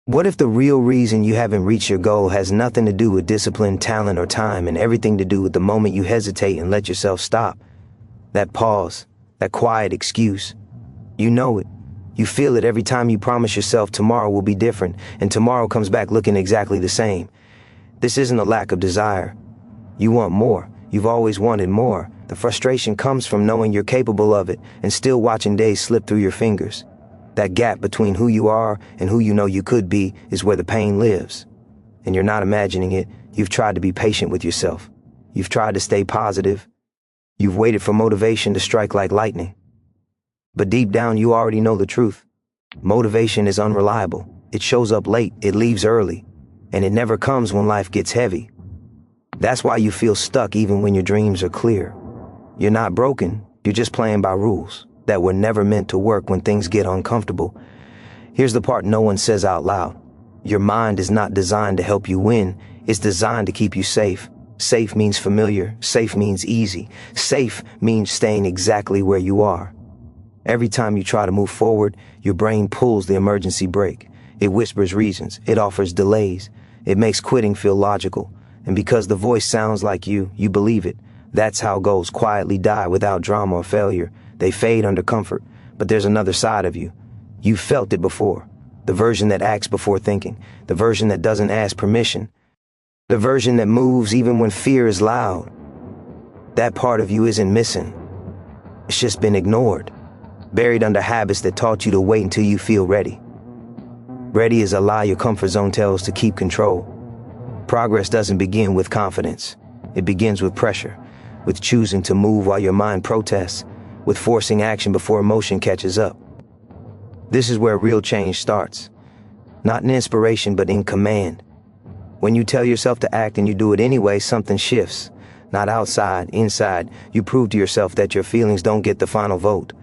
What if the real reason you haven't reached your goal has nothing to do with discipline, talent, or time, and everything to do with the moment you hesitate and let yourself stop? That pause, that quiet excuse. You know it. You feel it every time you promise yourself tomorrow will be different, and tomorrow comes back looking exactly the same. This isn't a lack of desire. You want more. You've always wanted more. The frustration comes from knowing you're capable of it and still watching days slip through your fingers. That gap between who you are and who you know you could be is where the pain lives. And you're not imagining it. You've tried to be patient with yourself. You've tried to stay positive. You've waited for motivation to strike like lightning. But deep down, you already know the truth. Motivation is unreliable. It shows up late, it leaves early, and it never comes when life gets heavy. That's why you feel stuck even when your dreams are clear. You're not broken, you're just playing by rules that were never meant to work when things get uncomfortable. Here's the part no one says out loud. Your mind is not designed to help you win, it's designed to keep you safe. Safe means familiar, safe means easy, safe means staying exactly where you are. Every time you try to move forward, your brain pulls the emergency brake. It whispers reasons, it offers delays, it makes quitting feel logical. And because the voice sounds like you believe it. That's how goals quietly die without drama or failure. They fade under comfort. But there's another side of you. You've felt it before. The version that acts before thinking. The version that doesn't ask permission. The version that moves even when fear is loud. That part of you isn't missing. It's just been ignored. Buried under habits that taught you to wait until you feel ready. Ready is a lie your comfort zone tells to keep control. Progress doesn't begin with confidence. It begins with pressure, with choosing to move while your mind protests, with forcing action before emotion catches up. This is where real change starts. Not in inspiration, but in command. When you tell yourself to act and you do it anyway, something shifts. Not outside, inside. You prove to yourself that your feelings don't get the final vote.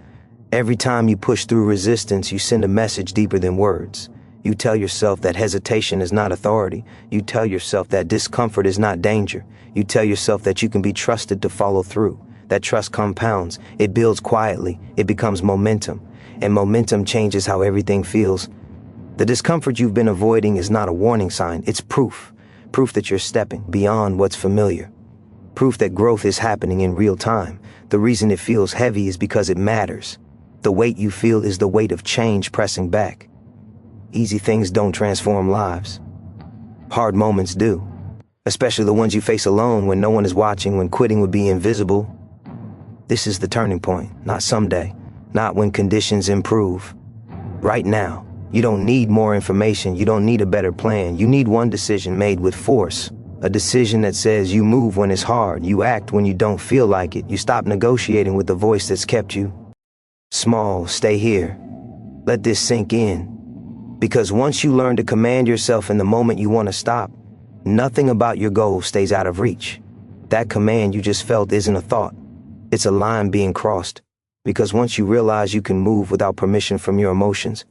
Every time you push through resistance, you send a message deeper than words. You tell yourself that hesitation is not authority. You tell yourself that discomfort is not danger. You tell yourself that you can be trusted to follow through. That trust compounds. It builds quietly. It becomes momentum. And momentum changes how everything feels. The discomfort you've been avoiding is not a warning sign. It's proof. Proof that you're stepping beyond what's familiar. Proof that growth is happening in real time. The reason it feels heavy is because it matters. The weight you feel is the weight of change pressing back. Easy things don't transform lives. Hard moments do. Especially the ones you face alone when no one is watching, when quitting would be invisible. This is the turning point, not someday, not when conditions improve. Right now, you don't need more information, you don't need a better plan, you need one decision made with force. A decision that says you move when it's hard, you act when you don't feel like it, you stop negotiating with the voice that's kept you small. Stay here. Let this sink in. Because once you learn to command yourself in the moment you want to stop, nothing about your goal stays out of reach. That command you just felt isn't a thought. It's a line being crossed. Because once you realize you can move without permission from your emotions,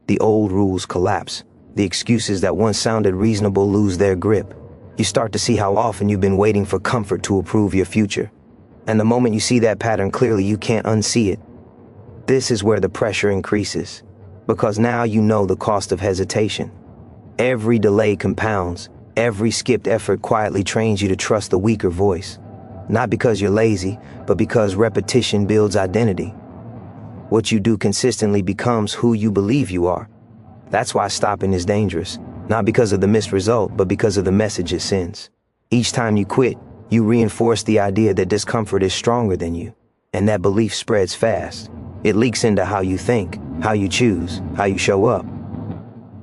the old rules collapse. The excuses that once sounded reasonable lose their grip. You start to see how often you've been waiting for comfort to approve your future. And the moment you see that pattern clearly, you can't unsee it. This is where the pressure increases. Because now you know the cost of hesitation. Every delay compounds. Every skipped effort quietly trains you to trust the weaker voice. Not because you're lazy, but because repetition builds identity. What you do consistently becomes who you believe you are. That's why stopping is dangerous. Not because of the missed result, but because of the message it sends. Each time you quit, you reinforce the idea that discomfort is stronger than you. And that belief spreads fast. It leaks into how you think, how you choose, how you show up.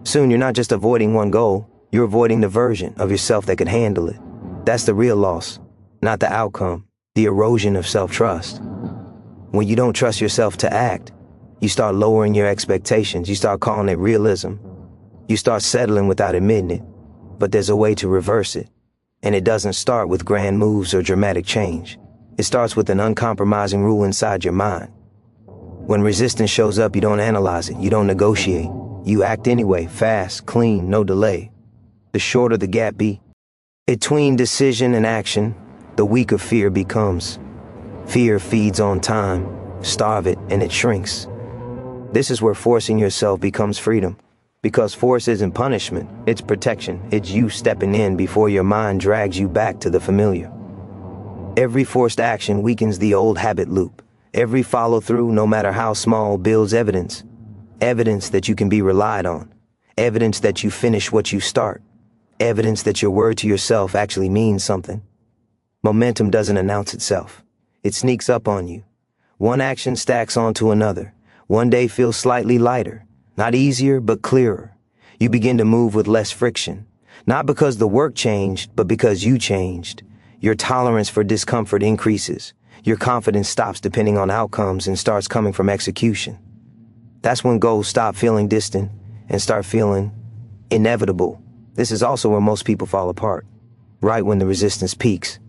Soon you're not just avoiding one goal, you're avoiding the version of yourself that could handle it. That's the real loss, not the outcome, the erosion of self-trust. When you don't trust yourself to act, you start lowering your expectations, you start calling it realism. You start settling without admitting it. But there's a way to reverse it. And it doesn't start with grand moves or dramatic change. It starts with an uncompromising rule inside your mind. When resistance shows up, you don't analyze it, you don't negotiate. You act anyway, fast, clean, no delay. The shorter the gap between decision and action, the weaker fear becomes. Fear feeds on time, starve it, and it shrinks. This is where forcing yourself becomes freedom. Because force isn't punishment, it's protection. It's you stepping in before your mind drags you back to the familiar. Every forced action weakens the old habit loop. Every follow-through, no matter how small, builds evidence. Evidence that you can be relied on. Evidence that you finish what you start. Evidence that your word to yourself actually means something. Momentum doesn't announce itself. It sneaks up on you. One action stacks onto another. One day feels slightly lighter. Not easier, but clearer. You begin to move with less friction. Not because the work changed, but because you changed. Your tolerance for discomfort increases. Your confidence stops depending on outcomes and starts coming from execution. That's when goals stop feeling distant and start feeling inevitable. This is also where most people fall apart. Right when the resistance peaks.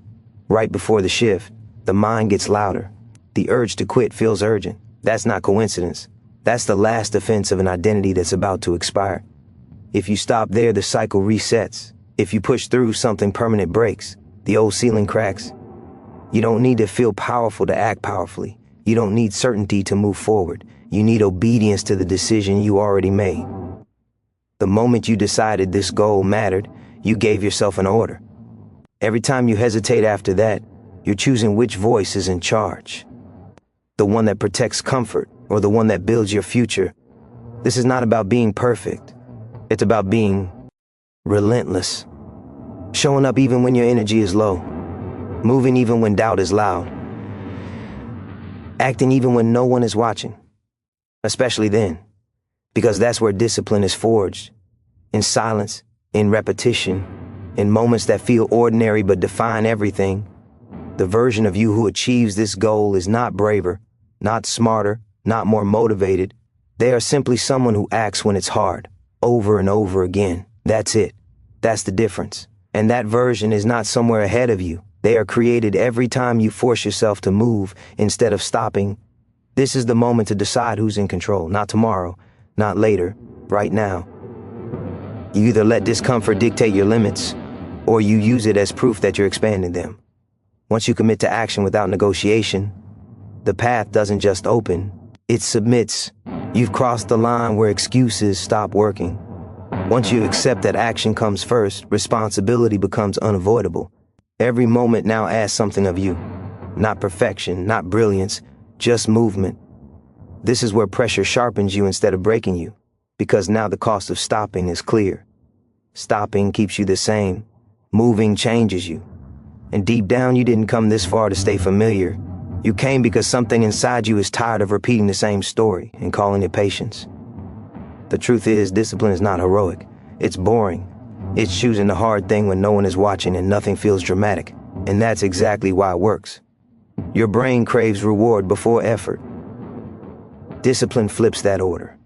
Right before the shift, the mind gets louder. The urge to quit feels urgent. That's not coincidence. That's the last defense of an identity that's about to expire. If you stop there, the cycle resets. If you push through, something permanent breaks. The old ceiling cracks. You don't need to feel powerful to act powerfully. You don't need certainty to move forward. You need obedience to the decision you already made. The moment you decided this goal mattered, you gave yourself an order. Every time you hesitate after that, you're choosing which voice is in charge. The one that protects comfort or the one that builds your future. This is not about being perfect. It's about being relentless. Showing up even when your energy is low. Moving even when doubt is loud. Acting even when no one is watching. Especially then. Because that's where discipline is forged. In silence, in repetition, in moments that feel ordinary but define everything. The version of you who achieves this goal is not braver, not smarter, not more motivated. They are simply someone who acts when it's hard, over and over again. That's it. That's the difference. And that version is not somewhere ahead of you. They are created every time you force yourself to move instead of stopping. This is the moment to decide who's in control. Not tomorrow, not later, right now. You either let discomfort dictate your limits, or you use it as proof that you're expanding them. Once you commit to action without negotiation, the path doesn't just open, it submits. You've crossed the line where excuses stop working. Once you accept that action comes first, responsibility becomes unavoidable. Every moment now asks something of you. Not perfection, not brilliance, just movement. This is where pressure sharpens you instead of breaking you, because now the cost of stopping is clear. Stopping keeps you the same. Moving changes you. And deep down, you didn't come this far to stay familiar. You came because something inside you is tired of repeating the same story and calling it patience. The truth is, discipline is not heroic. It's boring. It's choosing the hard thing when no one is watching and nothing feels dramatic. And that's exactly why it works. Your brain craves reward before effort. Discipline flips that order.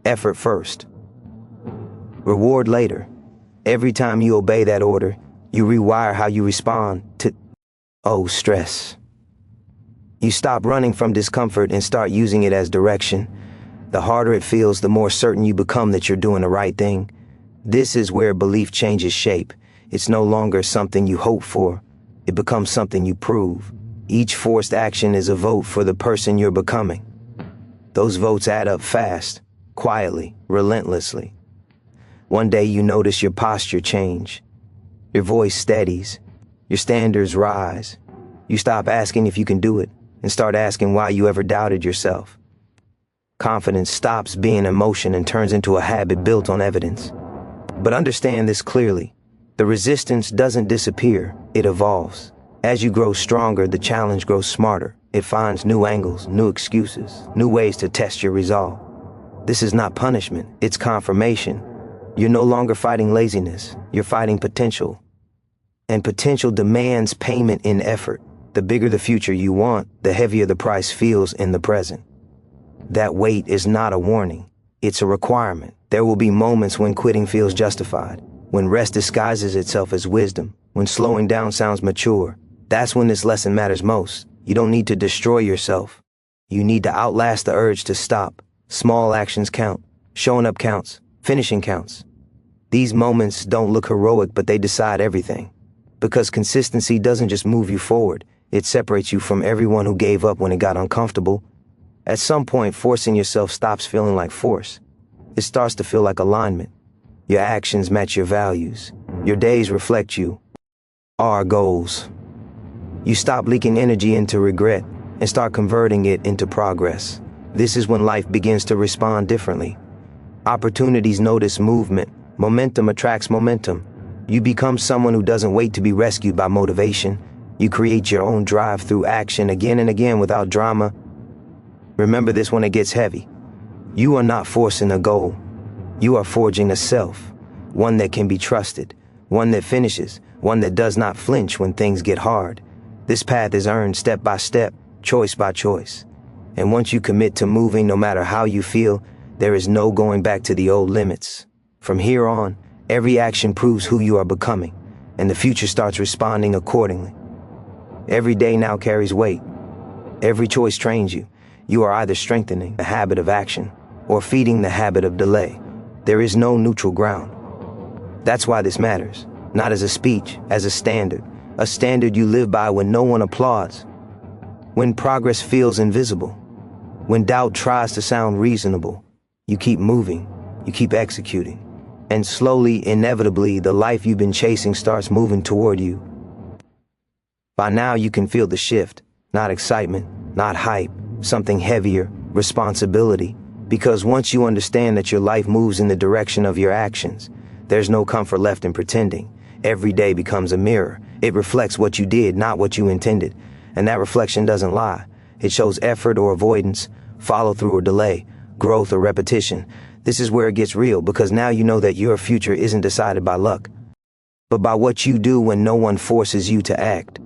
Effort first. Reward later. Every time you obey that order, you rewire how you respond to, stress. You stop running from discomfort and start using it as direction. The harder it feels, the more certain you become that you're doing the right thing. This is where belief changes shape. It's no longer something you hope for. It becomes something you prove. Each forced action is a vote for the person you're becoming. Those votes add up fast, quietly, relentlessly. One day you notice your posture change. Your voice steadies. Your standards rise. You stop asking if you can do it and start asking why you ever doubted yourself. Confidence stops being emotion and turns into a habit built on evidence. But understand this clearly. The resistance doesn't disappear, it evolves. As you grow stronger, the challenge grows smarter. It finds new angles, new excuses, new ways to test your resolve. This is not punishment, it's confirmation. You're no longer fighting laziness, you're fighting potential. And potential demands payment in effort. The bigger the future you want, the heavier the price feels in the present. That weight is not a warning, it's a requirement. There will be moments when quitting feels justified, when rest disguises itself as wisdom, when slowing down sounds mature. That's when this lesson matters most. You don't need to destroy yourself. You need to outlast the urge to stop. Small actions count. Showing up counts. Finishing counts. These moments don't look heroic, but they decide everything. Because consistency doesn't just move you forward, it separates you from everyone who gave up when it got uncomfortable. At some point, forcing yourself stops feeling like force. it starts to feel like alignment. Your actions match your values. Your days reflect you. Our goals. You stop leaking energy into regret and start converting it into progress. This is when life begins to respond differently. Opportunities notice movement. Momentum attracts momentum. You become someone who doesn't wait to be rescued by motivation. You create your own drive through action again and again without drama. Remember this when it gets heavy. You are not forcing a goal. You are forging a self, one that can be trusted, one that finishes, one that does not flinch when things get hard. This path is earned step by step, choice by choice. And once you commit to moving, no matter how you feel, there is no going back to the old limits. From here on, every action proves who you are becoming, and the future starts responding accordingly. Every day now carries weight. Every choice trains you. You are either strengthening the habit of action or feeding the habit of delay. There is no neutral ground. That's why this matters, not as a speech, as a standard you live by when no one applauds, when progress feels invisible, when doubt tries to sound reasonable. You keep moving, you keep executing, and slowly, inevitably, the life you've been chasing starts moving toward you. By now you can feel the shift, not excitement, not hype, something heavier, responsibility. Because once you understand that your life moves in the direction of your actions, there's no comfort left in pretending. Every day becomes a mirror. It reflects what you did, not what you intended. And that reflection doesn't lie. It shows effort or avoidance, follow through or delay, growth or repetition. This is where it gets real, because now you know that your future isn't decided by luck, but by what you do when no one forces you to act.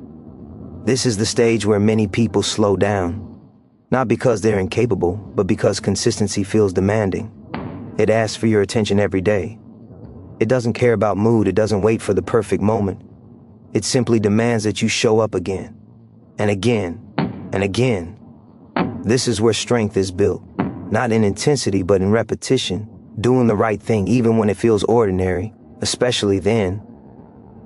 This is the stage where many people slow down. Not because they're incapable, but because consistency feels demanding. It asks for your attention every day. It doesn't care about mood, it doesn't wait for the perfect moment. It simply demands that you show up again, and again, and again. This is where strength is built, not in intensity, but in repetition, doing the right thing even when it feels ordinary, especially then.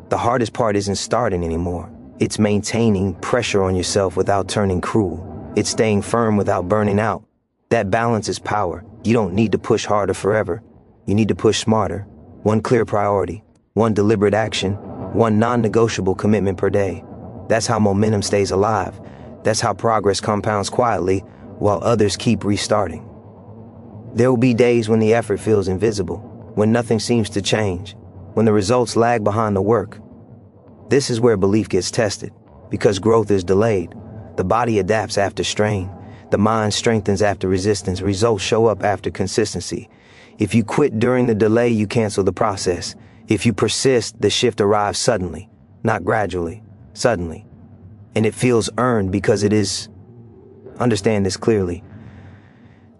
The hardest part isn't starting anymore. It's maintaining pressure on yourself without turning cruel. It's staying firm without burning out. That balance is power. You don't need to push harder forever. You need to push smarter. One clear priority, one deliberate action, one non-negotiable commitment per day. That's how momentum stays alive. That's how progress compounds quietly while others keep restarting. There will be days when the effort feels invisible, when nothing seems to change, when the results lag behind the work. This is where belief gets tested, because growth is delayed. The body adapts after strain. The mind strengthens after resistance. Results show up after consistency. If you quit during the delay, you cancel the process. If you persist, the shift arrives suddenly, not gradually, suddenly. And it feels earned because it is. Understand this clearly.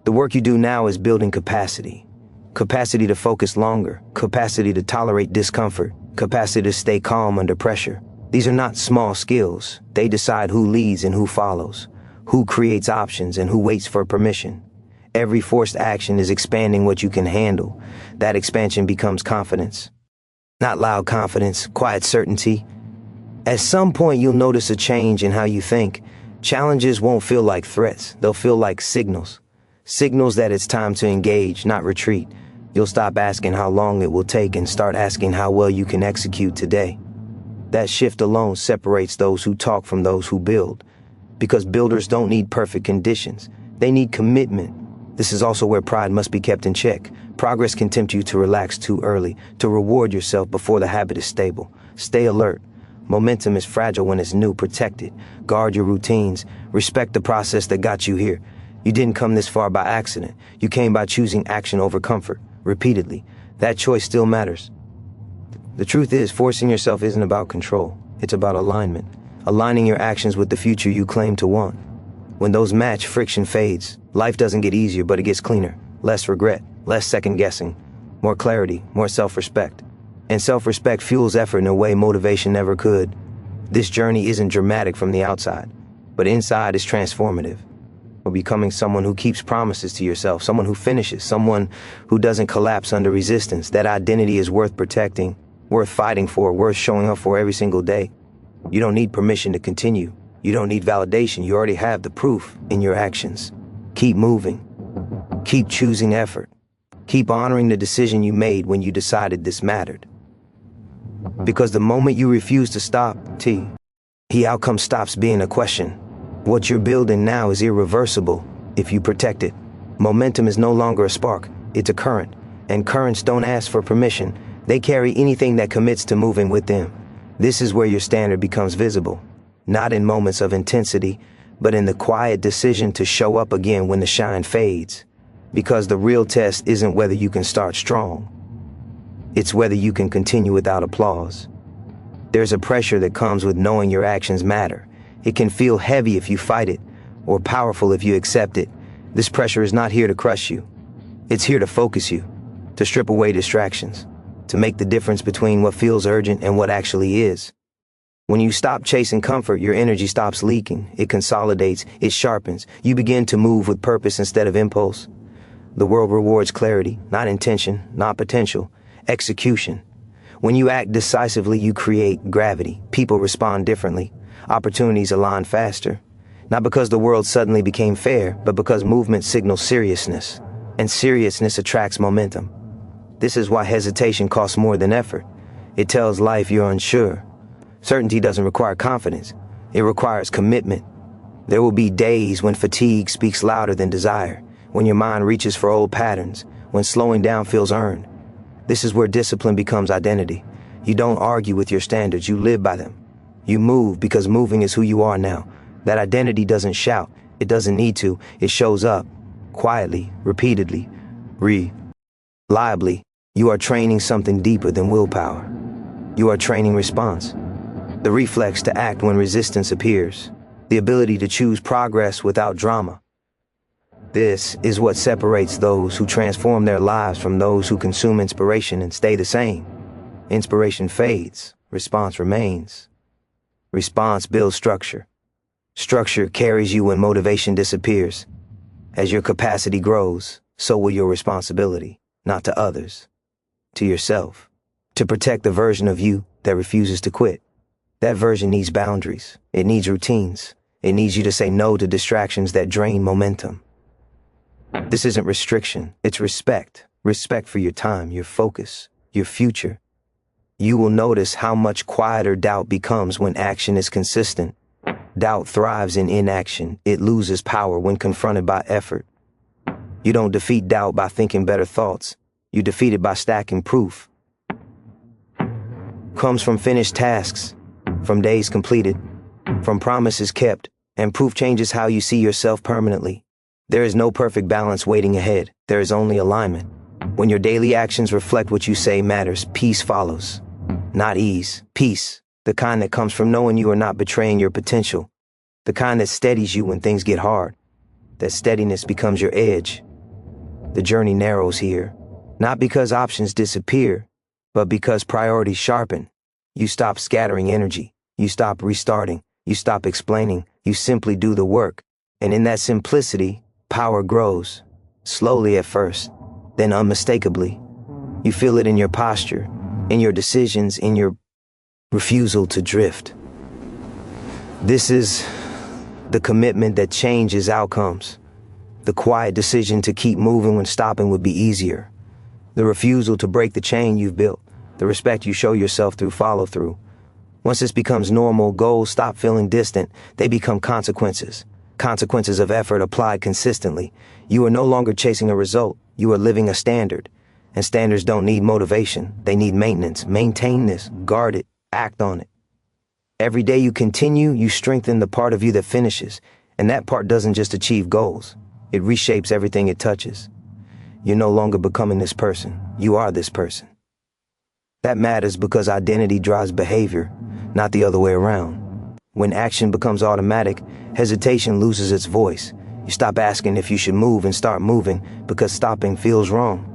The work you do now is building capacity. Capacity to focus longer, capacity to tolerate discomfort, capacity to stay calm under pressure. These are not small skills. They decide who leads and who follows, who creates options and who waits for permission. Every forced action is expanding what you can handle. That expansion becomes confidence. Not loud confidence, quiet certainty. At some point, you'll notice a change in how you think. Challenges won't feel like threats. They'll feel like signals. Signals that it's time to engage, not retreat. You'll stop asking how long it will take and start asking how well you can execute today. That shift alone separates those who talk from those who build. Because builders don't need perfect conditions. They need commitment. This is also where pride must be kept in check. Progress can tempt you to relax too early, to reward yourself before the habit is stable. Stay alert. Momentum is fragile when it's new. Protect it. Guard your routines. Respect the process that got you here. You didn't come this far by accident. You came by choosing action over comfort, repeatedly. That choice still matters. The truth is, forcing yourself isn't about control. It's about alignment. Aligning your actions with the future you claim to want. When those match, friction fades. Life doesn't get easier, but it gets cleaner. Less regret, less second-guessing. More clarity, more self-respect. And self-respect fuels effort in a way motivation never could. This journey isn't dramatic from the outside, but inside is transformative. We're becoming someone who keeps promises to yourself, someone who finishes, someone who doesn't collapse under resistance. That identity is worth protecting, worth fighting for, worth showing up for every single day. You don't need permission to continue. You don't need validation. You already have the proof in your actions. Keep moving. Keep choosing effort. Keep honoring the decision you made when you decided this mattered. Because the moment you refuse to stop, the outcome stops being a question. What you're building now is irreversible if you protect it. Momentum is no longer a spark, it's a current. And currents don't ask for permission. They carry anything that commits to moving with them. This is where your standard becomes visible. Not in moments of intensity, but in the quiet decision to show up again when the shine fades. Because the real test isn't whether you can start strong. It's whether you can continue without applause. There's a pressure that comes with knowing your actions matter. It can feel heavy if you fight it, or powerful if you accept it. This pressure is not here to crush you. It's here to focus you, to strip away distractions, to make the difference between what feels urgent and what actually is. When you stop chasing comfort, your energy stops leaking. It consolidates, it sharpens. You begin to move with purpose instead of impulse. The world rewards clarity, not intention, not potential, execution. When you act decisively, you create gravity. People respond differently. Opportunities align faster. Not because the world suddenly became fair, but because movement signals seriousness. And seriousness attracts momentum. This is why hesitation costs more than effort. It tells life you're unsure. Certainty doesn't require confidence. It requires commitment. There will be days when fatigue speaks louder than desire, when your mind reaches for old patterns, when slowing down feels earned. This is where discipline becomes identity. You don't argue with your standards, you live by them. You move because moving is who you are now. That identity doesn't shout. It doesn't need to. It shows up. Quietly, repeatedly, reliably. You are training something deeper than willpower. You are training response. The reflex to act when resistance appears. The ability to choose progress without drama. This is what separates those who transform their lives from those who consume inspiration and stay the same. Inspiration fades. Response remains. Response builds structure. Structure carries you when motivation disappears. As your capacity grows, so will your responsibility, not to others, to yourself, to protect the version of you that refuses to quit. That version needs boundaries. It needs routines. It needs you to say no to distractions that drain momentum. This isn't restriction, it's respect. Respect for your time, your focus, your future. You will notice how much quieter doubt becomes when action is consistent. Doubt thrives in inaction. It loses power when confronted by effort. You don't defeat doubt by thinking better thoughts. You defeat it by stacking proof. Comes from finished tasks, from days completed, from promises kept, and proof changes how you see yourself permanently. There is no perfect balance waiting ahead. There is only alignment. When your daily actions reflect what you say matters, peace follows. Not ease, peace. The kind that comes from knowing you are not betraying your potential. The kind that steadies you when things get hard. That steadiness becomes your edge. The journey narrows here. Not because options disappear, but because priorities sharpen. You stop scattering energy. You stop restarting. You stop explaining. You simply do the work. And in that simplicity, power grows. Slowly at first, then unmistakably. You feel it in your posture, in your decisions, in your refusal to drift. This is the commitment that changes outcomes. The quiet decision to keep moving when stopping would be easier. The refusal to break the chain you've built. The respect you show yourself through follow-through. Once this becomes normal, goals stop feeling distant. They become consequences. Consequences of effort applied consistently. You are no longer chasing a result. You are living a standard. And standards don't need motivation. They need maintenance. Maintain this. Guard it. Act on it. Every day you continue, you strengthen the part of you that finishes. And that part doesn't just achieve goals. It reshapes everything it touches. You're no longer becoming this person. You are this person. That matters because identity drives behavior, not the other way around. When action becomes automatic, hesitation loses its voice. You stop asking if you should move and start moving because stopping feels wrong.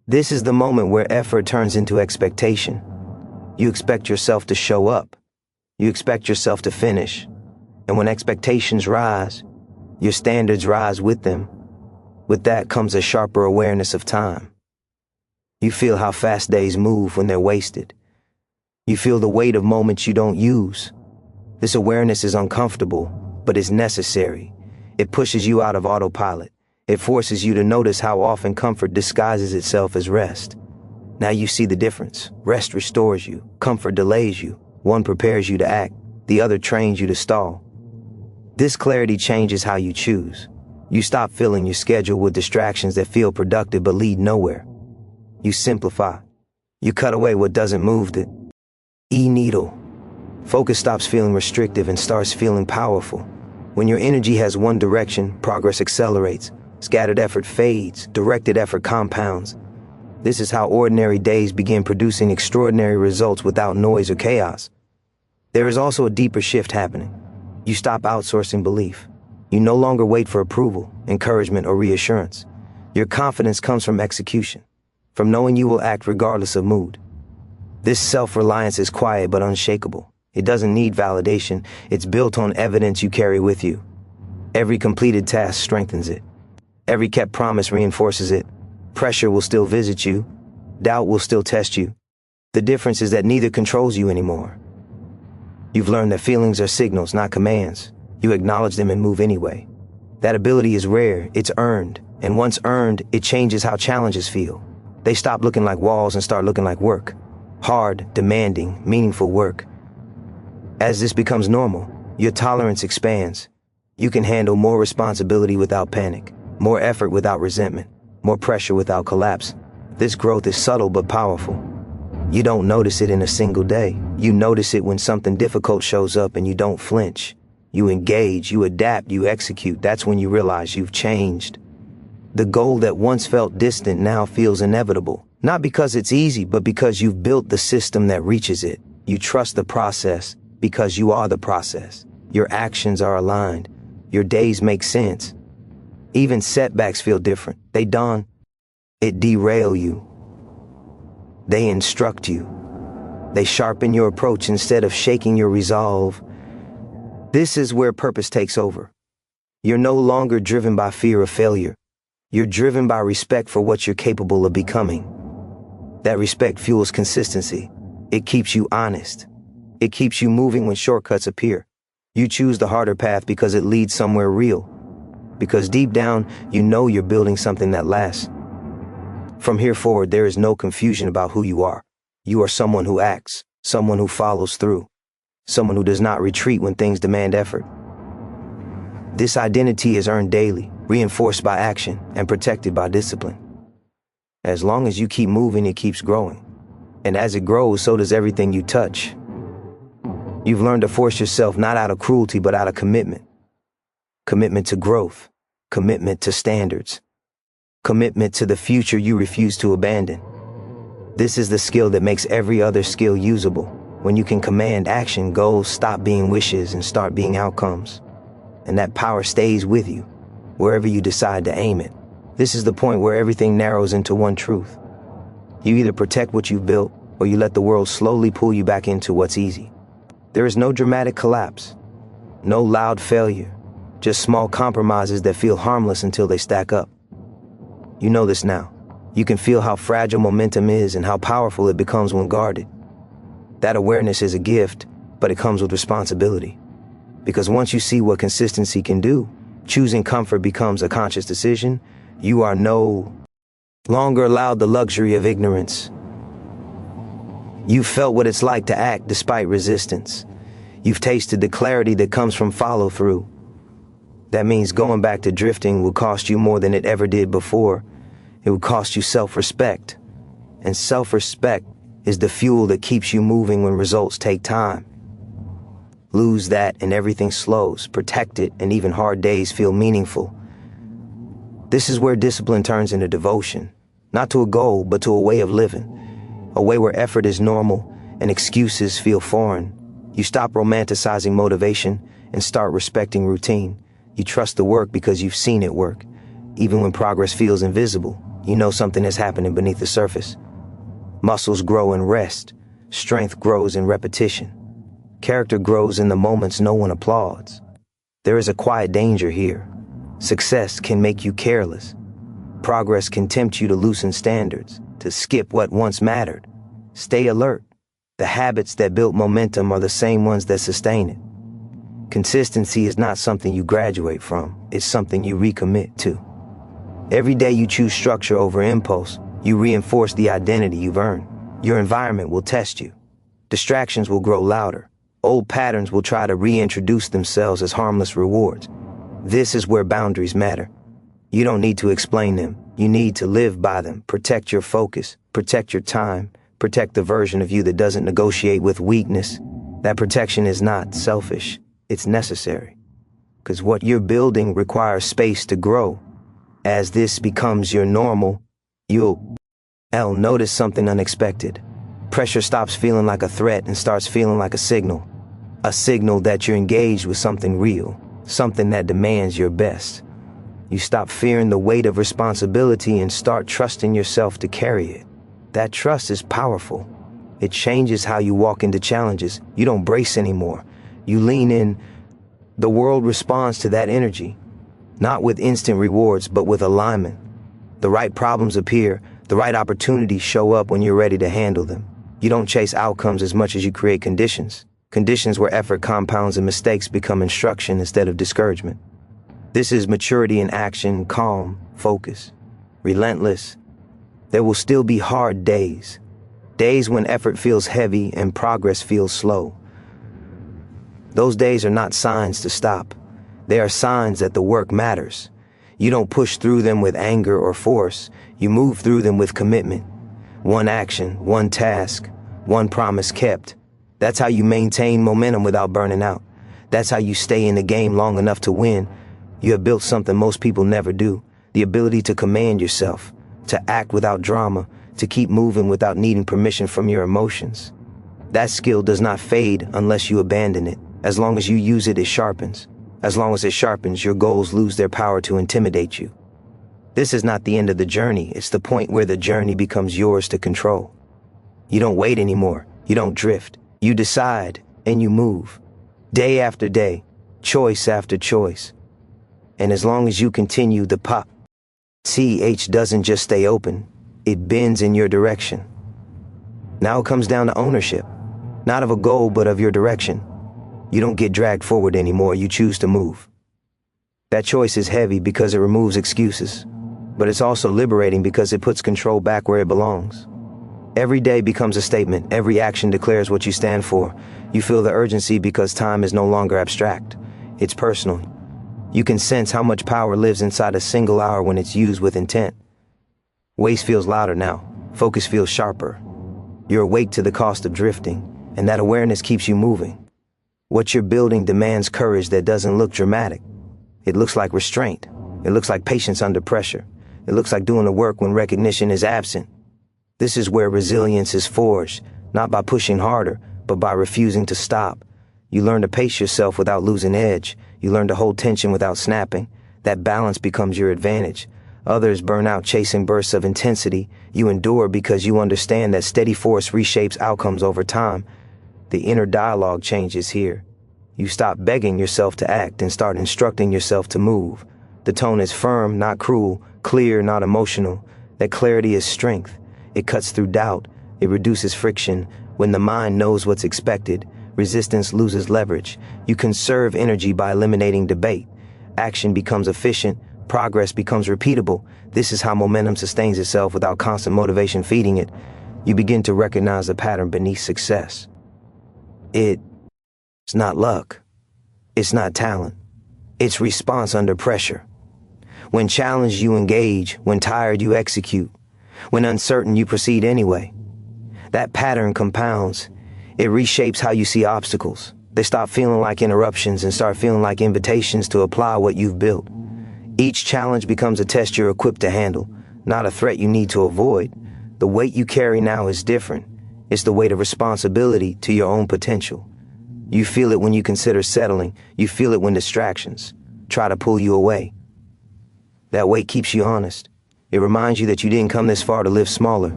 This is the moment where effort turns into expectation. You expect yourself to show up. You expect yourself to finish. And when expectations rise, your standards rise with them. With that comes a sharper awareness of time. You feel how fast days move when they're wasted. You feel the weight of moments you don't use. This awareness is uncomfortable, but it's necessary. It pushes you out of autopilot. It forces you to notice how often comfort disguises itself as rest. Now you see the difference. Rest restores you. Comfort delays you. One prepares you to act. The other trains you to stall. This clarity changes how you choose. You stop filling your schedule with distractions that feel productive but lead nowhere. You simplify. You cut away what doesn't move the needle. Focus stops feeling restrictive and starts feeling powerful. When your energy has one direction, progress accelerates. Scattered effort fades. Directed effort compounds. This is how ordinary days begin producing extraordinary results without noise or chaos. There is also a deeper shift happening. You stop outsourcing belief. You no longer wait for approval, encouragement, or reassurance. Your confidence comes from execution, from knowing you will act regardless of mood. This self-reliance is quiet but unshakable. It doesn't need validation. It's built on evidence you carry with you. Every completed task strengthens it. Every kept promise reinforces it. Pressure will still visit you. Doubt will still test you. The difference is that neither controls you anymore. You've learned that feelings are signals, not commands. You acknowledge them and move anyway. That ability is rare, it's earned, and once earned, it changes how challenges feel. They stop looking like walls and start looking like work. Hard, demanding, meaningful work. As this becomes normal, your tolerance expands. You can handle more responsibility without panic, more effort without resentment, more pressure without collapse. This growth is subtle but powerful. You don't notice it in a single day. You notice it when something difficult shows up and you don't flinch. You engage, you adapt, you execute. That's when you realize you've changed. The goal that once felt distant now feels inevitable. Not because it's easy, but because you've built the system that reaches it. You trust the process because you are the process. Your actions are aligned. Your days make sense. Even setbacks feel different. They don't derail you. They instruct you. They sharpen your approach instead of shaking your resolve. This is where purpose takes over. You're no longer driven by fear of failure. You're driven by respect for what you're capable of becoming. That respect fuels consistency. It keeps you honest. It keeps you moving when shortcuts appear. You choose the harder path because it leads somewhere real. Because deep down, you know you're building something that lasts. From here forward, there is no confusion about who you are. You are someone who acts, someone who follows through, someone who does not retreat when things demand effort. This identity is earned daily, reinforced by action, and protected by discipline. As long as you keep moving, it keeps growing. And as it grows, so does everything you touch. You've learned to force yourself not out of cruelty, but out of commitment. Commitment to growth, commitment to standards, commitment to the future you refuse to abandon. This is the skill that makes every other skill usable. When you can command action, goals stop being wishes and start being outcomes. And that power stays with you, wherever you decide to aim it. This is the point where everything narrows into one truth. You either protect what you've built, or you let the world slowly pull you back into what's easy. There is no dramatic collapse, no loud failure, just small compromises that feel harmless until they stack up. You know this now. You can feel how fragile momentum is and how powerful it becomes when guarded. That awareness is a gift, but it comes with responsibility. Because once you see what consistency can do, choosing comfort becomes a conscious decision. You are no longer allowed the luxury of ignorance. You've felt what it's like to act despite resistance. You've tasted the clarity that comes from follow-through. That means going back to drifting will cost you more than it ever did before. It will cost you self-respect. And self-respect is the fuel that keeps you moving when results take time. Lose that and everything slows. Protect it and even hard days feel meaningful. This is where discipline turns into devotion. Not to a goal, but to a way of living. A way where effort is normal and excuses feel foreign. You stop romanticizing motivation and start respecting routine. You trust the work because you've seen it work. Even when progress feels invisible, you know something is happening beneath the surface. Muscles grow in rest. Strength grows in repetition. Character grows in the moments no one applauds. There is a quiet danger here. Success can make you careless. Progress can tempt you to loosen standards, to skip what once mattered. Stay alert. The habits that built momentum are the same ones that sustain it. Consistency is not something you graduate from, it's something you recommit to. Every day you choose structure over impulse, you reinforce the identity you've earned. Your environment will test you. Distractions will grow louder. Old patterns will try to reintroduce themselves as harmless rewards. This is where boundaries matter. You don't need to explain them. You need to live by them. Protect your focus. Protect your time. Protect the version of you that doesn't negotiate with weakness. That protection is not selfish. It's necessary. Because what you're building requires space to grow. As this becomes your normal, you'll notice something unexpected. Pressure stops feeling like a threat and starts feeling like a signal. A signal that you're engaged with something real, something that demands your best. You stop fearing the weight of responsibility and start trusting yourself to carry it. That trust is powerful. It changes how you walk into challenges. You don't brace anymore. You lean in. The world responds to that energy, not with instant rewards, but with alignment. The right problems appear. The right opportunities show up when you're ready to handle them. You don't chase outcomes as much as you create conditions. Conditions where effort compounds and mistakes become instruction instead of discouragement. This is maturity in action, calm, focus, relentless. There will still be hard days. Days when effort feels heavy and progress feels slow. Those days are not signs to stop. They are signs that the work matters. You don't push through them with anger or force. You move through them with commitment. One action, one task, one promise kept. That's how you maintain momentum without burning out. That's how you stay in the game long enough to win. You have built something most people never do. The ability to command yourself, to act without drama, to keep moving without needing permission from your emotions. That skill does not fade unless you abandon it. As long as you use it, it sharpens. As long as it sharpens, your goals lose their power to intimidate you. This is not the end of the journey. It's the point where the journey becomes yours to control. You don't wait anymore. You don't drift. You decide and you move. Day after day, choice after choice. And as long as you continue, the CH doesn't just stay open. It bends in your direction. Now it comes down to ownership. Not of a goal, but of your direction. You don't get dragged forward anymore. You choose to move. That choice is heavy because it removes excuses. But it's also liberating because it puts control back where it belongs. Every day becomes a statement. Every action declares what you stand for. You feel the urgency because time is no longer abstract. It's personal. You can sense how much power lives inside a single hour when it's used with intent. Waste feels louder now. Focus feels sharper. You're awake to the cost of drifting, and that awareness keeps you moving. What you're building demands courage that doesn't look dramatic. It looks like restraint. It looks like patience under pressure. It looks like doing the work when recognition is absent. This is where resilience is forged, not by pushing harder, but by refusing to stop. You learn to pace yourself without losing edge. You learn to hold tension without snapping. That balance becomes your advantage. Others burn out chasing bursts of intensity. You endure because you understand that steady force reshapes outcomes over time. The inner dialogue changes here. You stop begging yourself to act and start instructing yourself to move. The tone is firm, not cruel, clear, not emotional. That clarity is strength. It cuts through doubt. It reduces friction. When the mind knows what's expected, resistance loses leverage. You conserve energy by eliminating debate. Action becomes efficient. Progress becomes repeatable. This is how momentum sustains itself without constant motivation feeding it. You begin to recognize the pattern beneath success. It's not luck. It's not talent. It's response under pressure. When challenged, you engage. When tired, you execute. When uncertain, you proceed anyway. That pattern compounds. It reshapes how you see obstacles. They stop feeling like interruptions and start feeling like invitations to apply what you've built. Each challenge becomes a test you're equipped to handle, not a threat you need to avoid. The weight you carry now is different. It's the weight of responsibility to your own potential. You feel it when you consider settling. You feel it when distractions try to pull you away. That weight keeps you honest. It reminds you that you didn't come this far to live smaller.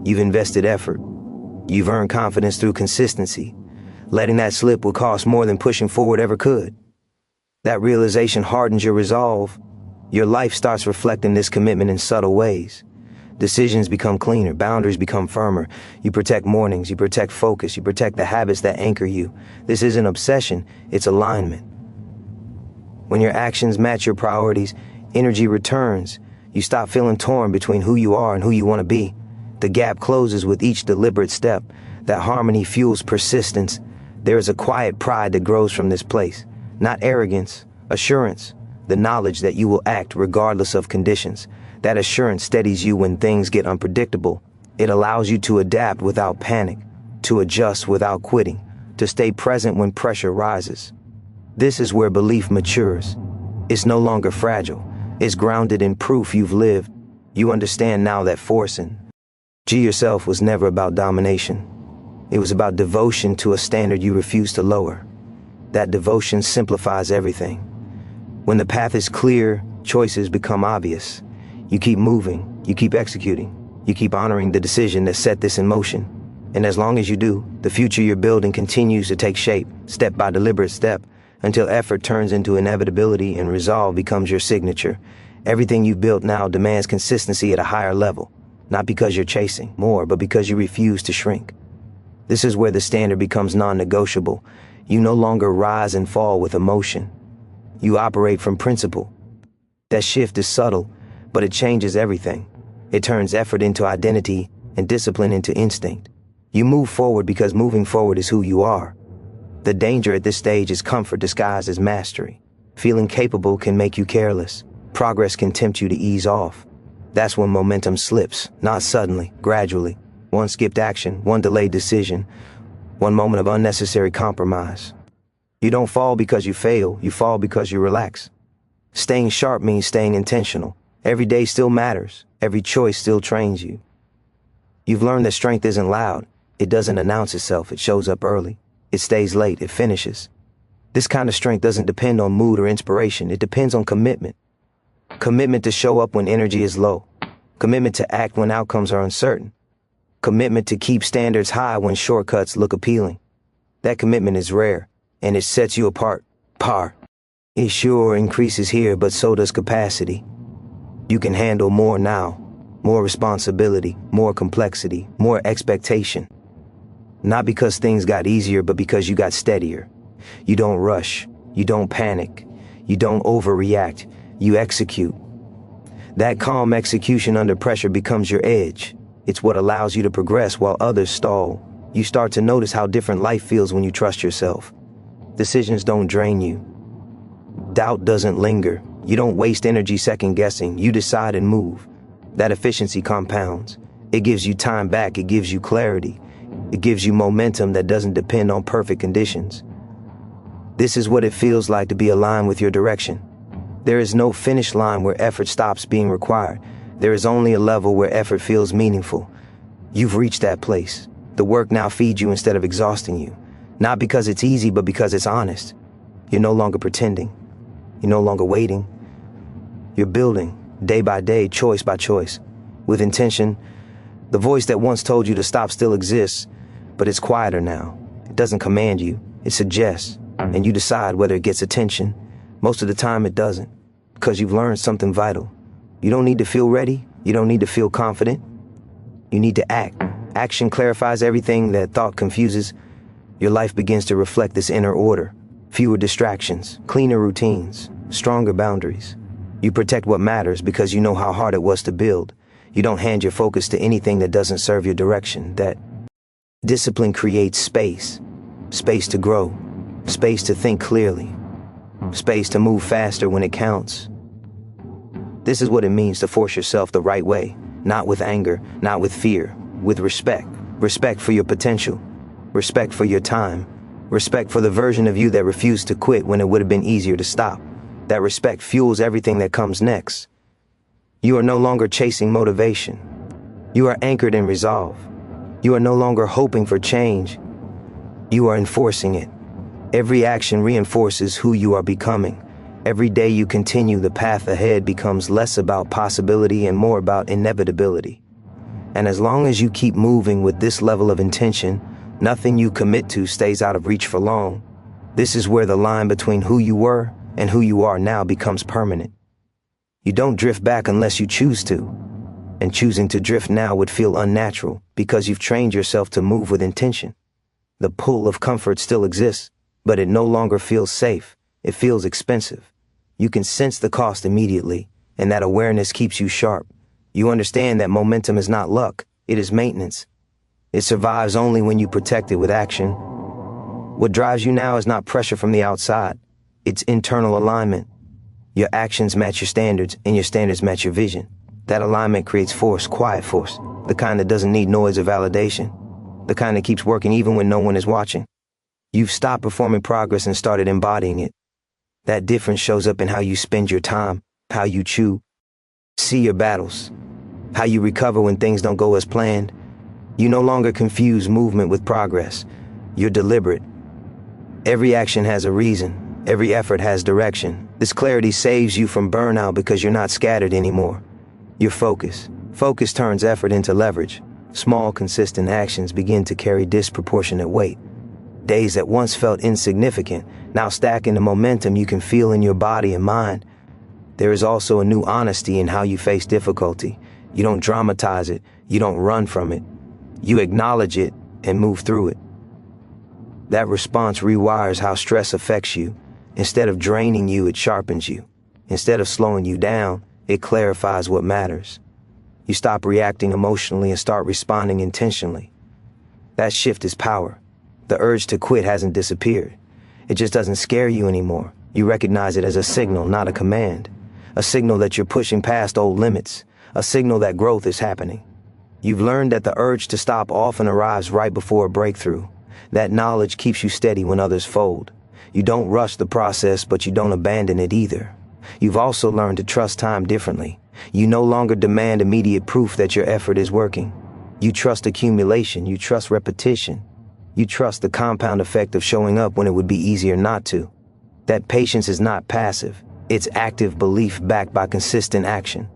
You've invested effort. You've earned confidence through consistency. Letting that slip will cost more than pushing forward ever could. That realization hardens your resolve. Your life starts reflecting this commitment in subtle ways. Decisions become cleaner, boundaries become firmer. You protect mornings, you protect focus, you protect the habits that anchor you. This isn't obsession, it's alignment. When your actions match your priorities, energy returns. You stop feeling torn between who you are and who you want to be. The gap closes with each deliberate step. That harmony fuels persistence. There is a quiet pride that grows from this place. Not arrogance, assurance. The knowledge that you will act regardless of conditions. That assurance steadies you when things get unpredictable. It allows you to adapt without panic, to adjust without quitting, to stay present when pressure rises. This is where belief matures. It's no longer fragile. It's grounded in proof you've lived. You understand now that forcing yourself was never about domination. It was about devotion to a standard you refuse to lower. That devotion simplifies everything. When the path is clear, choices become obvious. You keep moving, you keep executing, you keep honoring the decision that set this in motion. And as long as you do, the future you're building continues to take shape, step by deliberate step, until effort turns into inevitability and resolve becomes your signature. Everything you've built now demands consistency at a higher level, not because you're chasing more, but because you refuse to shrink. This is where the standard becomes non-negotiable. You no longer rise and fall with emotion. You operate from principle. That shift is subtle, but it changes everything. It turns effort into identity and discipline into instinct. You move forward because moving forward is who you are. The danger at this stage is comfort disguised as mastery. Feeling capable can make you careless. Progress can tempt you to ease off. That's when momentum slips, not suddenly, gradually. One skipped action, one delayed decision, one moment of unnecessary compromise. You don't fall because you fail, you fall because you relax. Staying sharp means staying intentional. Every day still matters. Every choice still trains you. You've learned that strength isn't loud. It doesn't announce itself. It shows up early. It stays late. It finishes. This kind of strength doesn't depend on mood or inspiration. It depends on commitment. Commitment to show up when energy is low. Commitment to act when outcomes are uncertain. Commitment to keep standards high when shortcuts look appealing. That commitment is rare, and it sets you apart. It sure increases here, but so does capacity. You can handle more now. More responsibility, more complexity, more expectation. Not because things got easier, but because you got steadier. You don't rush. You don't panic. You don't overreact. You execute. That calm execution under pressure becomes your edge. It's what allows you to progress while others stall. You start to notice how different life feels when you trust yourself. Decisions don't drain you. Doubt doesn't linger. You don't waste energy second-guessing. You decide and move. That efficiency compounds. It gives you time back. It gives you clarity. It gives you momentum that doesn't depend on perfect conditions. This is what it feels like to be aligned with your direction. There is no finish line where effort stops being required. There is only a level where effort feels meaningful. You've reached that place. The work now feeds you instead of exhausting you. Not because it's easy, but because it's honest. You're no longer pretending. You're no longer waiting. You're building, day by day, choice by choice. With intention, the voice that once told you to stop still exists, but it's quieter now. It doesn't command you, it suggests, and you decide whether it gets attention. Most of the time it doesn't, because you've learned something vital. You don't need to feel ready, you don't need to feel confident. You need to act. Action clarifies everything that thought confuses. Your life begins to reflect this inner order. Fewer distractions, cleaner routines, stronger boundaries. You protect what matters because you know how hard it was to build. You don't hand your focus to anything that doesn't serve your direction. That discipline creates space. Space to grow. Space to think clearly. Space to move faster when it counts. This is what it means to force yourself the right way. Not with anger, not with fear. With respect. Respect for your potential. Respect for your time. Respect for the version of you that refused to quit when it would have been easier to stop. That respect fuels everything that comes next. You are no longer chasing motivation. You are anchored in resolve. You are no longer hoping for change. You are enforcing it. Every action reinforces who you are becoming. Every day you continue, the path ahead becomes less about possibility and more about inevitability. And as long as you keep moving with this level of intention, nothing you commit to stays out of reach for long. This is where the line between who you were and who you are now becomes permanent. You don't drift back unless you choose to. And choosing to drift now would feel unnatural because you've trained yourself to move with intention. The pull of comfort still exists, but it no longer feels safe. It feels expensive. You can sense the cost immediately. and that awareness keeps you sharp. You understand that momentum is not luck, it is maintenance. It survives only when you protect it with action. What drives you now is not pressure from the outside, it's internal alignment. Your actions match your standards, and your standards match your vision. That alignment creates force, quiet force, the kind that doesn't need noise or validation, the kind that keeps working even when no one is watching. You've stopped performing progress and started embodying it. That difference shows up in how you spend your time, how you see your battles, how you recover when things don't go as planned. You no longer confuse movement with progress. You're deliberate. Every action has a reason. Every effort has direction. This clarity saves you from burnout because you're not scattered anymore. You're focused. Focus turns effort into leverage. Small, consistent actions begin to carry disproportionate weight. Days that once felt insignificant now stack into momentum you can feel in your body and mind. There is also a new honesty in how you face difficulty. You don't dramatize it. You don't run from it. You acknowledge it and move through it. That response rewires how stress affects you. Instead of draining you, it sharpens you. Instead of slowing you down, it clarifies what matters. You stop reacting emotionally and start responding intentionally. That shift is power. The urge to quit hasn't disappeared. It just doesn't scare you anymore. You recognize it as a signal, not a command. A signal that you're pushing past old limits. A signal that growth is happening. You've learned that the urge to stop often arrives right before a breakthrough. That knowledge keeps you steady when others fold. You don't rush the process, but you don't abandon it either. You've also learned to trust time differently. You no longer demand immediate proof that your effort is working. You trust accumulation, you trust repetition. You trust the compound effect of showing up when it would be easier not to. That patience is not passive. It's active belief backed by consistent action.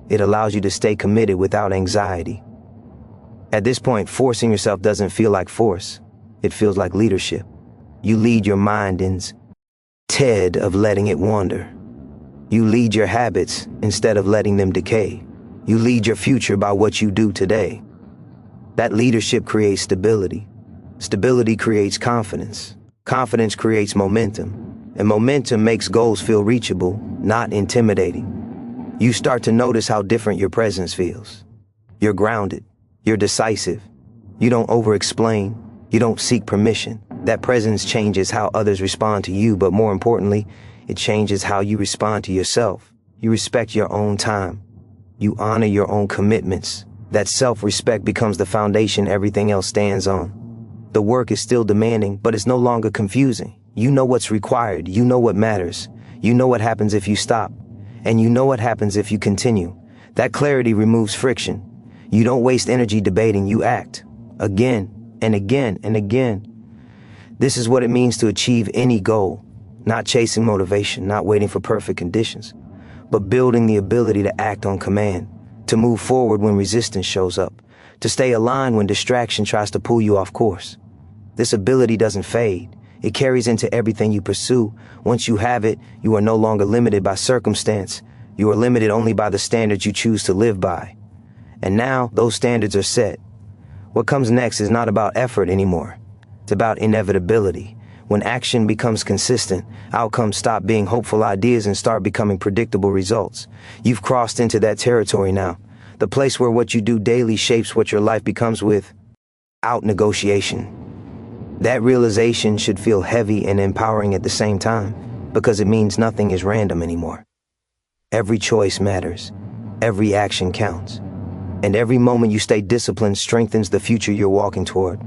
It allows you to stay committed without anxiety. At this point, forcing yourself doesn't feel like force. It feels like leadership. You lead your mind instead of letting it wander. You lead your habits instead of letting them decay. You lead your future by what you do today. That leadership creates stability. Stability creates confidence. Confidence creates momentum. And momentum makes goals feel reachable, not intimidating. You start to notice how different your presence feels. You're grounded. You're decisive. You don't over-explain. You don't seek permission. That presence changes how others respond to you, but more importantly, it changes how you respond to yourself. You respect your own time. You honor your own commitments. That self-respect becomes the foundation everything else stands on. The work is still demanding, but it's no longer confusing. You know what's required. You know what matters. You know what happens if you stop. And you know what happens if you continue. That clarity removes friction. You don't waste energy debating, you act. Again and again and again. This is what it means to achieve any goal. Not chasing motivation, not waiting for perfect conditions, but building the ability to act on command, to move forward when resistance shows up, to stay aligned when distraction tries to pull you off course. This ability doesn't fade. It carries into everything you pursue. Once you have it, you are no longer limited by circumstance. You are limited only by the standards you choose to live by. And now, those standards are set. What comes next is not about effort anymore. It's about inevitability. When action becomes consistent, outcomes stop being hopeful ideas and start becoming predictable results. You've crossed into that territory now. The place where what you do daily shapes what your life becomes without negotiation. That realization should feel heavy and empowering at the same time, because it means nothing is random anymore. Every choice matters. Every action counts. And every moment you stay disciplined strengthens the future you're walking toward.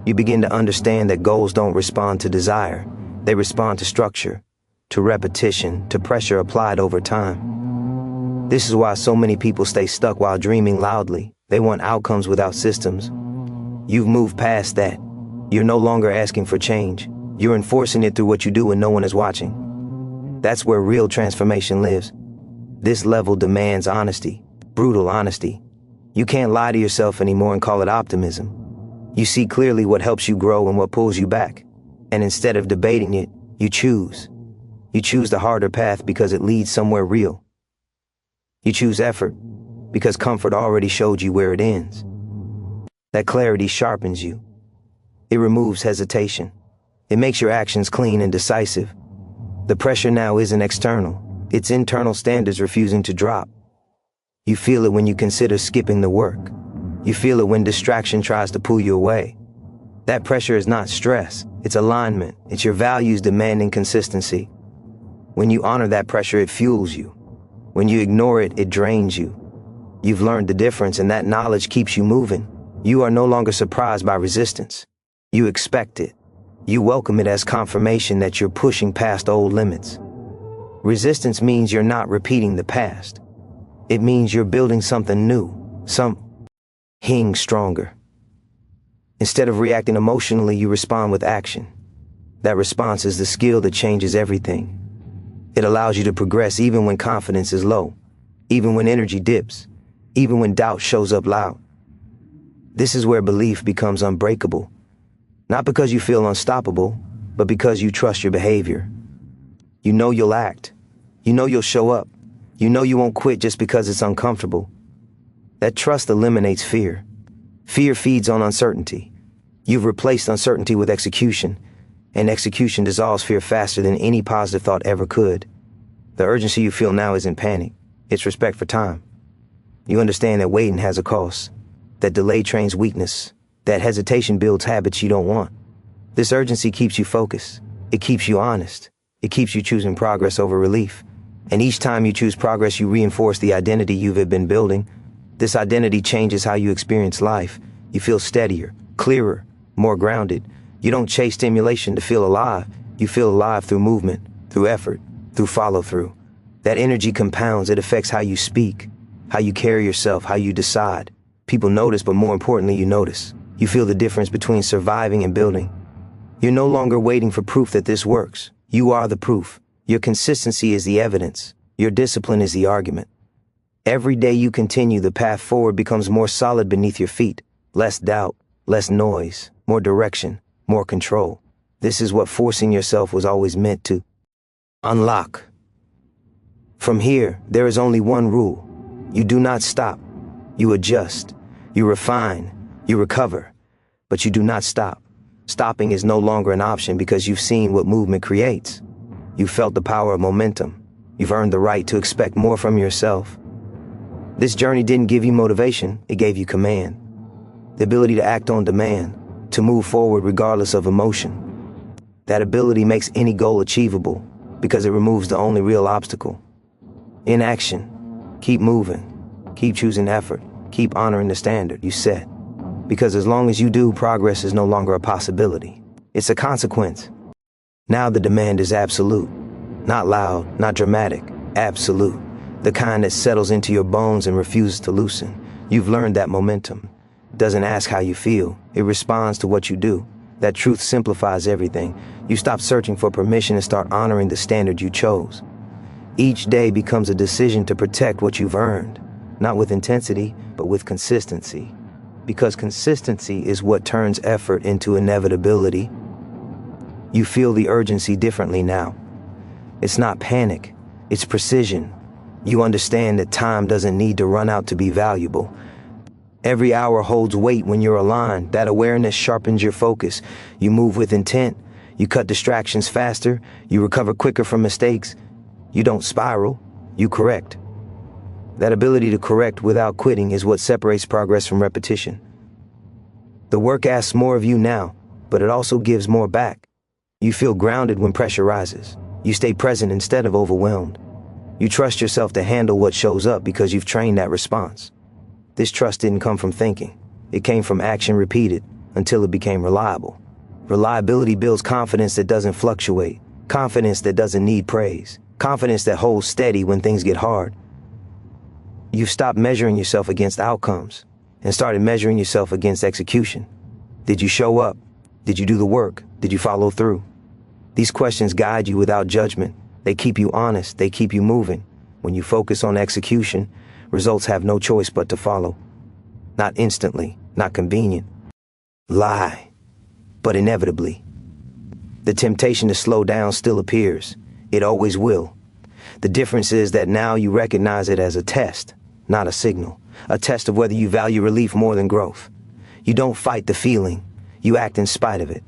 You begin to understand that goals don't respond to desire. They respond to structure, to repetition, to pressure applied over time. This is why so many people stay stuck while dreaming loudly. They want outcomes without systems. You've moved past that. You're no longer asking for change. You're enforcing it through what you do when no one is watching. That's where real transformation lives. This level demands honesty, brutal honesty. You can't lie to yourself anymore and call it optimism. You see clearly what helps you grow and what pulls you back. And instead of debating it, you choose. You choose the harder path because it leads somewhere real. You choose effort because comfort already showed you where it ends. That clarity sharpens you. It removes hesitation. It makes your actions clean and decisive. The pressure now isn't external. It's internal standards refusing to drop. You feel it when you consider skipping the work. You feel it when distraction tries to pull you away. That pressure is not stress, it's alignment. It's your values demanding consistency. When you honor that pressure, it fuels you. When you ignore it, it drains you. You've learned the difference, and that knowledge keeps you moving. You are no longer surprised by resistance. You expect it. You welcome it as confirmation that you're pushing past old limits. Resistance means you're not repeating the past. It means you're building something new, something stronger. Instead of reacting emotionally, you respond with action. That response is the skill that changes everything. It allows you to progress even when confidence is low, even when energy dips, even when doubt shows up loud. This is where belief becomes unbreakable. Not because you feel unstoppable, but because you trust your behavior. You know you'll act. You know you'll show up. You know you won't quit just because it's uncomfortable. That trust eliminates fear. Fear feeds on uncertainty. You've replaced uncertainty with execution, and execution dissolves fear faster than any positive thought ever could. The urgency you feel now isn't panic. It's respect for time. You understand that waiting has a cost, that delay trains weakness, that hesitation builds habits you don't want. This urgency keeps you focused. It keeps you honest. It keeps you choosing progress over relief. And each time you choose progress, you reinforce the identity you've been building. This identity changes how you experience life. You feel steadier, clearer, more grounded. You don't chase stimulation to feel alive. You feel alive through movement, through effort, through follow-through. That energy compounds. It affects how you speak, how you carry yourself, how you decide. People notice, but more importantly, you notice. You feel the difference between surviving and building. You're no longer waiting for proof that this works. You are the proof. Your consistency is the evidence. Your discipline is the argument. Every day you continue, the path forward becomes more solid beneath your feet. Less doubt, less noise, more direction, more control. This is what forcing yourself was always meant to unlock. From here, there is only one rule. You do not stop. You adjust. You refine. You recover. But you do not stop. Stopping is no longer an option because you've seen what movement creates. You've felt the power of momentum. You've earned the right to expect more from yourself. This journey didn't give you motivation, it gave you command. The ability to act on demand, to move forward regardless of emotion. That ability makes any goal achievable because it removes the only real obstacle. In action, keep moving, keep choosing effort, keep honoring the standard you set. Because as long as you do, progress is no longer a possibility. It's a consequence. Now the demand is absolute. Not loud, not dramatic, absolute. The kind that settles into your bones and refuses to loosen. You've learned that momentum. It doesn't ask how you feel. It responds to what you do. That truth simplifies everything. You stop searching for permission and start honoring the standard you chose. Each day becomes a decision to protect what you've earned. Not with intensity, but with consistency. Because consistency is what turns effort into inevitability. You feel the urgency differently now. It's not panic, it's precision. You understand that time doesn't need to run out to be valuable. Every hour holds weight when you're aligned. That awareness sharpens your focus. You move with intent. You cut distractions faster. You recover quicker from mistakes. You don't spiral, you correct. That ability to correct without quitting is what separates progress from repetition. The work asks more of you now, but it also gives more back. You feel grounded when pressure rises. You stay present instead of overwhelmed. You trust yourself to handle what shows up because you've trained that response. This trust didn't come from thinking. It came from action repeated until it became reliable. Reliability builds confidence that doesn't fluctuate, confidence that doesn't need praise, confidence that holds steady when things get hard. You've stopped measuring yourself against outcomes and started measuring yourself against execution. Did you show up? Did you do the work? Did you follow through? These questions guide you without judgment. They keep you honest. They keep you moving. When you focus on execution, results have no choice but to follow. Not instantly, not convenient. Lie, but inevitably. The temptation to slow down still appears. It always will. The difference is that now you recognize it as a test, not a signal. A test of whether you value relief more than growth. You don't fight the feeling. You act in spite of it.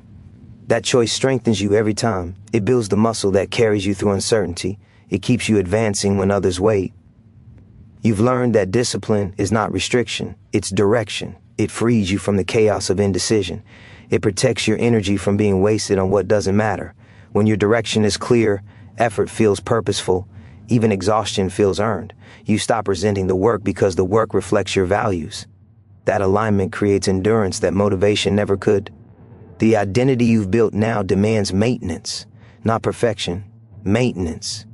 That choice strengthens you every time. It builds the muscle that carries you through uncertainty. It keeps you advancing when others wait. You've learned that discipline is not restriction, it's direction. It frees you from the chaos of indecision. It protects your energy from being wasted on what doesn't matter. When your direction is clear, effort feels purposeful, even exhaustion feels earned. You stop resenting the work because the work reflects your values. That alignment creates endurance that motivation never could. The identity you've built now demands maintenance, not perfection, maintenance.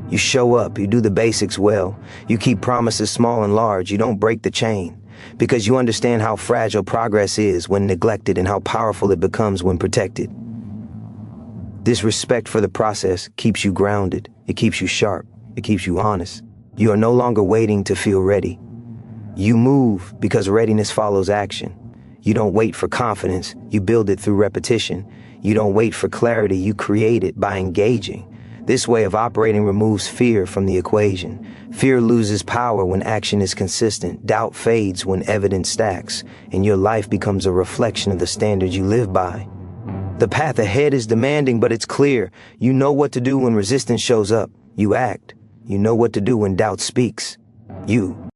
You show up, you do the basics well, you keep promises small and large, you don't break the chain. Because you understand how fragile progress is when neglected and how powerful it becomes when protected. This respect for the process keeps you grounded, it keeps you sharp, it keeps you honest. You are no longer waiting to feel ready. You move because readiness follows action. You don't wait for confidence, you build it through repetition. You don't wait for clarity, you create it by engaging. This way of operating removes fear from the equation. Fear loses power when action is consistent. Doubt fades when evidence stacks, and your life becomes a reflection of the standards you live by. The path ahead is demanding, but it's clear. You know what to do when resistance shows up. You act. You know what to do when doubt speaks. You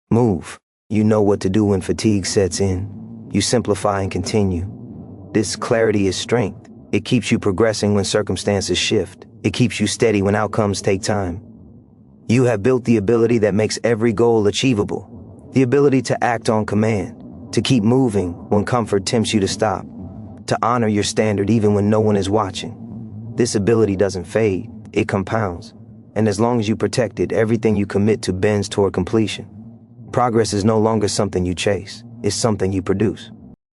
move. You know what to do when fatigue sets in. You simplify and continue. This clarity is strength. It keeps you progressing when circumstances shift. It keeps you steady when outcomes take time. You have built the ability that makes every goal achievable. The ability to act on command, to keep moving when comfort tempts you to stop, to honor your standard even when no one is watching. This ability doesn't fade, it compounds. And as long as you protect it, everything you commit to bends toward completion. Progress is no longer something you chase, it's something you produce.